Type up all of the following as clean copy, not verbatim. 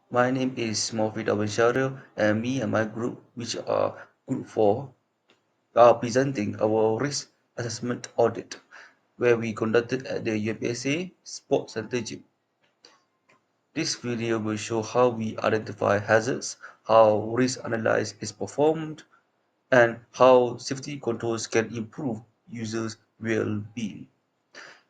My name is Mofid Abenshario, and me and my group, which are Group 4, are presenting our risk assessment audit, where we conducted at the UPSA Sports Center Gym. This video will show how we identify hazards, how risk analysis is performed, and how safety controls can improve users' well-being.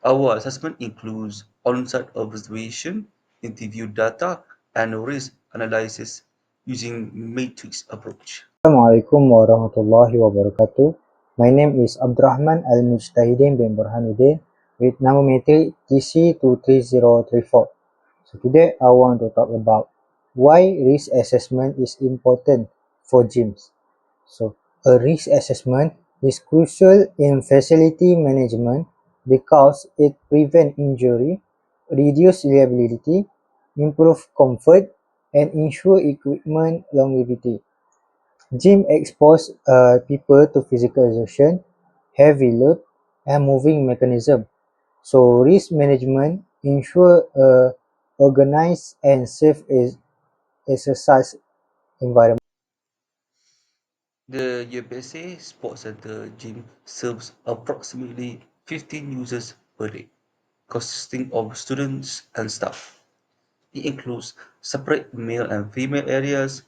Our assessment includes on-site observation, interview data, and risk analysis using matrix approach. Assalamualaikum warahmatullahi wabarakatuh. My name is Abdurrahman Al-Mujtahidin bin Burhanuddin with number metric TC23034. So today I want to talk about why risk assessment is important for gyms. So a risk assessment is crucial in facility management because it prevents injury, reduce liability, improve comfort, and ensure equipment longevity. Gym expose people to physical exertion, heavy load, and moving mechanism. So risk management ensure a organized and safe exercise environment. The UPSA Sports Center gym serves approximately 15 users per day, consisting of students and staff. It includes separate male and female areas,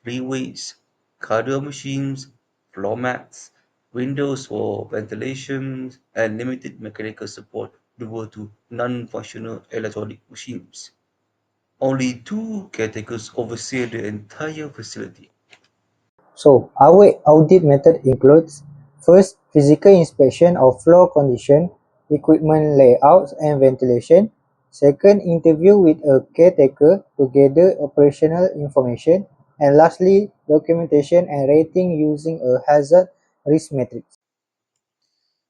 free weights, cardio machines, floor mats, windows for ventilation, and limited mechanical support due to non-functional electronic machines. Only two caretakers oversee the entire facility. So our audit method includes first physical inspection of floor condition, equipment layouts and ventilation. Second, interview with a caretaker to gather operational information. And lastly, documentation and rating using a hazard risk matrix.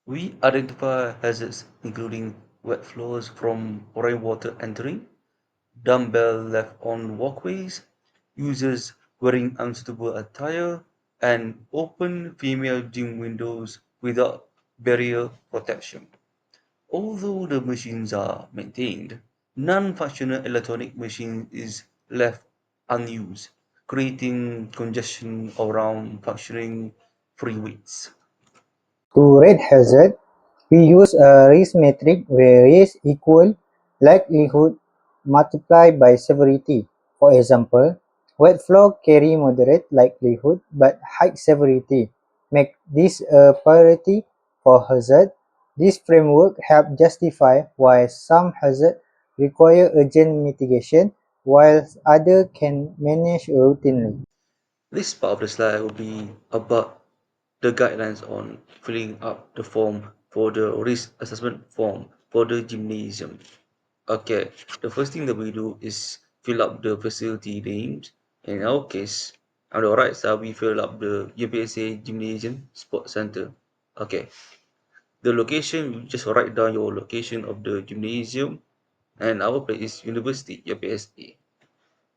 We identify hazards including wet floors from rainwater entering, dumbbell left on walkways, users wearing unsuitable attire, and open female gym windows without barrier protection. Although the machines are maintained, non-functional electronic machine is left unused, creating congestion around functioning free weights. To rate hazard, we use a risk matrix where risk equal likelihood multiplied by severity. For example, wet floor carry moderate likelihood but high severity. Make this a priority for hazard. This framework helps justify why some hazards require urgent mitigation while others can manage routinely. This part of the slide will be about the guidelines on filling up the form for the risk assessment form for the gymnasium. Okay, the first thing that we do is fill up the facility names. In our case, on the right side, we fill up the UPSA Gymnasium Sports Center. Okay, the location, you just write down your location of the gymnasium, and our place is University UPSA.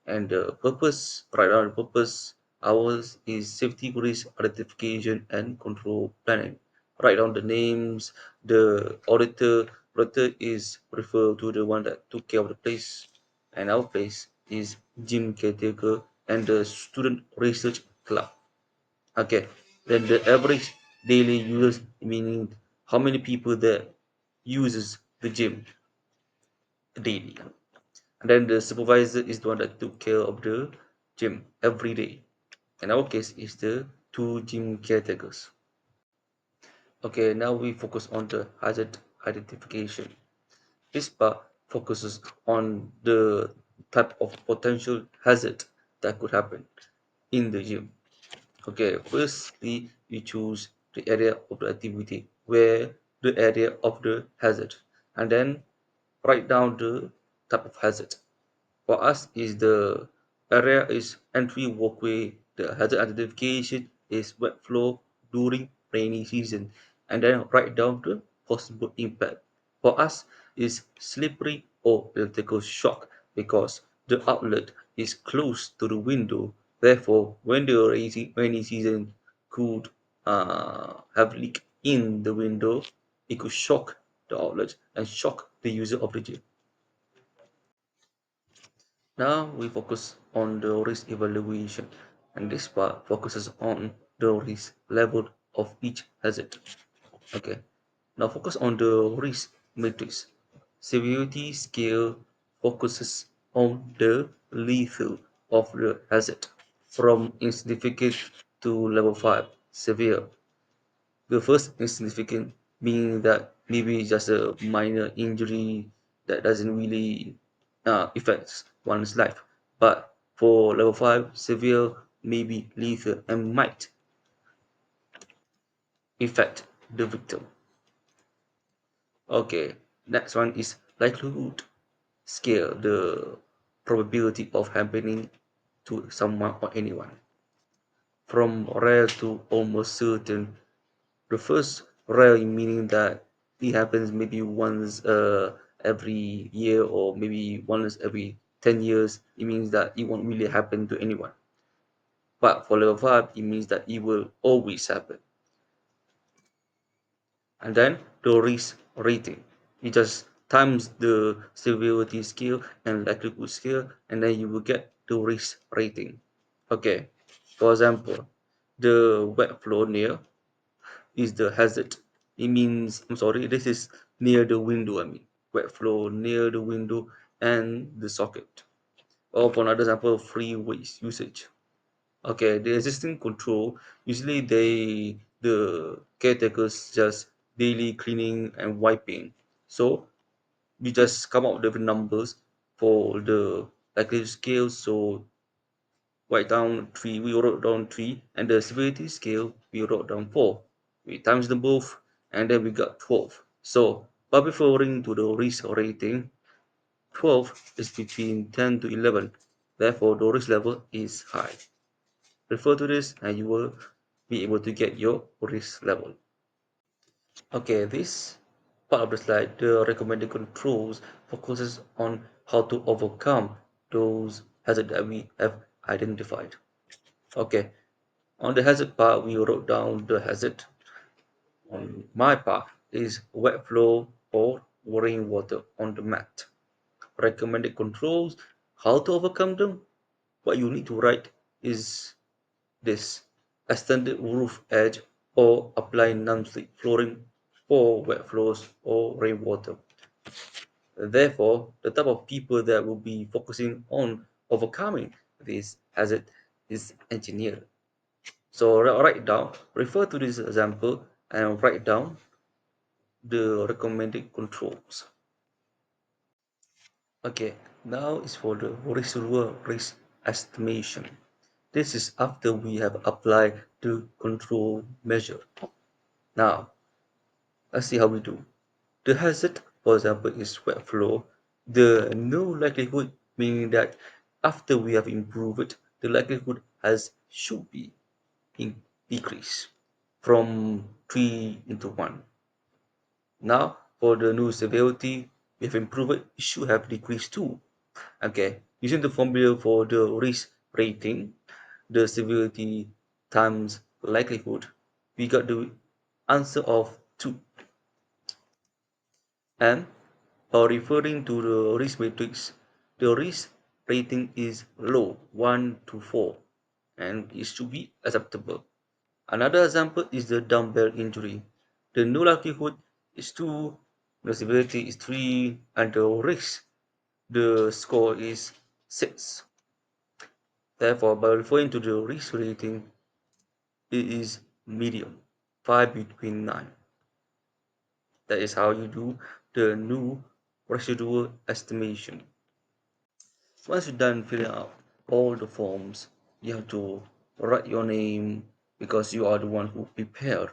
And the purpose, write down the purpose. Ours is safety risk identification and control planning. Write down the names. The auditor is referred to the one that took care of the place, and our place is gym caretaker and the student research club. Okay, then the average daily users, meaning how many people that uses the gym daily. And then the supervisor is the one that took care of the gym every day. In our case, is the two gym caretakers. Okay, now we focus on the hazard identification. This part focuses on the type of potential hazard that could happen in the gym. Okay, firstly, we choose the area of the activity where the area of the hazard, and then write down the type of hazard. For us is the area is entry walkway, the hazard identification is wet floor during rainy season, and then write down the possible impact. For us is slippery or electrical shock because the outlet is close to the window. Therefore, when the rainy season could have leak in the window, it could shock the outlet and shock the user of the gym. Now we focus on the risk evaluation, and this part focuses on the risk level of each hazard. Okay, now focus on the risk matrix. Severity scale focuses on the lethal of the hazard from insignificant to level 5 severe. The first insignificant meaning that maybe just a minor injury that doesn't really affect one's life. But for level 5 severe, maybe lethal and might affect the victim. Okay, next one is likelihood scale, the probability of happening to someone or anyone. From rare to almost certain. The first rare meaning that it happens maybe once every year or maybe once every 10 years. It means that it won't really happen to anyone. But for level 5, it means that it will always happen. And then the risk rating. You just times the severity scale and likelihood scale, and then you will get the risk rating. Okay, for example, the wet floor near is the hazard. It means, I'm sorry, this is near the window, I mean, wet flow near the window and the socket. Or for another example, free waste usage. Okay, the existing control, usually the caretakers just daily cleaning and wiping. So we just come up with the numbers for the likelihood scale. So write down 3, we wrote down 3, and the severity scale, we wrote down 4. We times them both, and then we got 12. So, but before referring to the risk rating, 12 is between 10 to 11. Therefore, the risk level is high. Refer to this, and you will be able to get your risk level. Okay, this part of the slide, the recommended controls, focuses on how to overcome those hazards that we have identified. Okay, on the hazard part, we wrote down the hazard. On my part is wet flow or rainwater on the mat. Recommended controls, how to overcome them. What you need to write is this: extended roof edge or apply non-slip flooring for wet flows or rainwater. Therefore, the type of people that will be focusing on overcoming this hazard is engineer. So write down, refer to this example and write down the recommended controls. Okay, now is for the residual risk estimation. This is after we have applied the control measure. Now, let's see how we do. The hazard, for example, is wet flow. The no likelihood, meaning that after we have improved it, the likelihood has should be in decrease from 3 into 1. Now, for the new severity, we have improved it, it should have decreased too. Okay, using the formula for the risk rating, the severity times likelihood, we got the answer of 2. And by referring to the risk matrix, the risk rating is low, 1 to 4, and it should be acceptable. Another example is the dumbbell injury. The no likelihood is 2, the severity is 3, and the risk, the score is 6. Therefore, by referring to the risk rating, it is medium, 5 between 9. That is how you do the new residual estimation. Once you're done filling out all the forms, you have to write your name because you are the one who prepared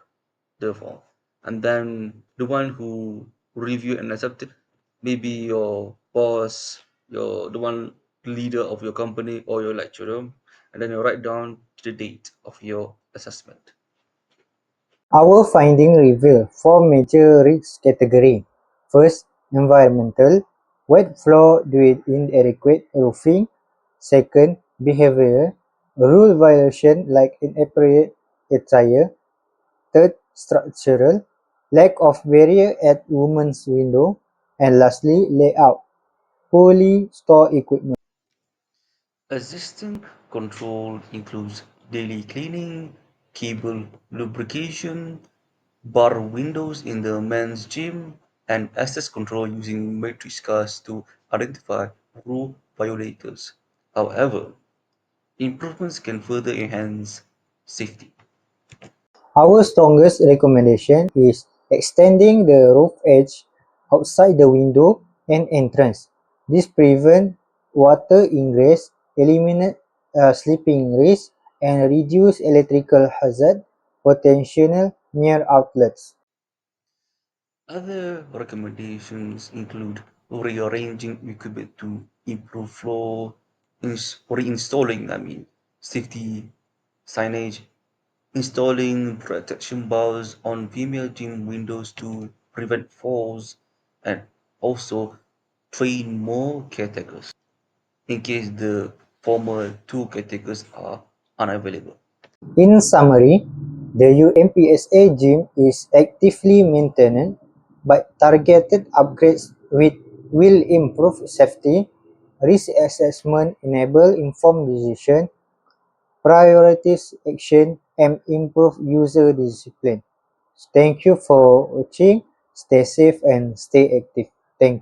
the form. And then the one who review and accept it, maybe your boss, your the one leader of your company or your lecturer, and then you write down the date of your assessment. Our finding reveal four major risk categories. First, environmental, wet floor due to inadequate roofing. Second, behavior, rule violation like inappropriate attire. Third, structural, lack of barrier at women's window. And lastly, layout, poorly stored equipment. Existing control includes daily cleaning, cable lubrication, bar windows in the men's gym, and access control using matrix cars to identify rule violators. However, improvements can further enhance safety. Our strongest recommendation is extending the roof edge outside the window and entrance. This prevents water ingress, eliminate slipping risk, and reduce electrical hazard potential near outlets. Other recommendations include rearranging equipment to improve flow, reinstalling, safety signage, installing protection bars on female gym windows to prevent falls, and also train more caretakers in case the former two caretakers are unavailable. In summary, the UMPSA gym is actively maintained, but targeted upgrades will improve safety, risk assessment, enable informed decision, prioritize action, and improve user discipline. Thank you for watching. Stay safe and stay active. Thank you.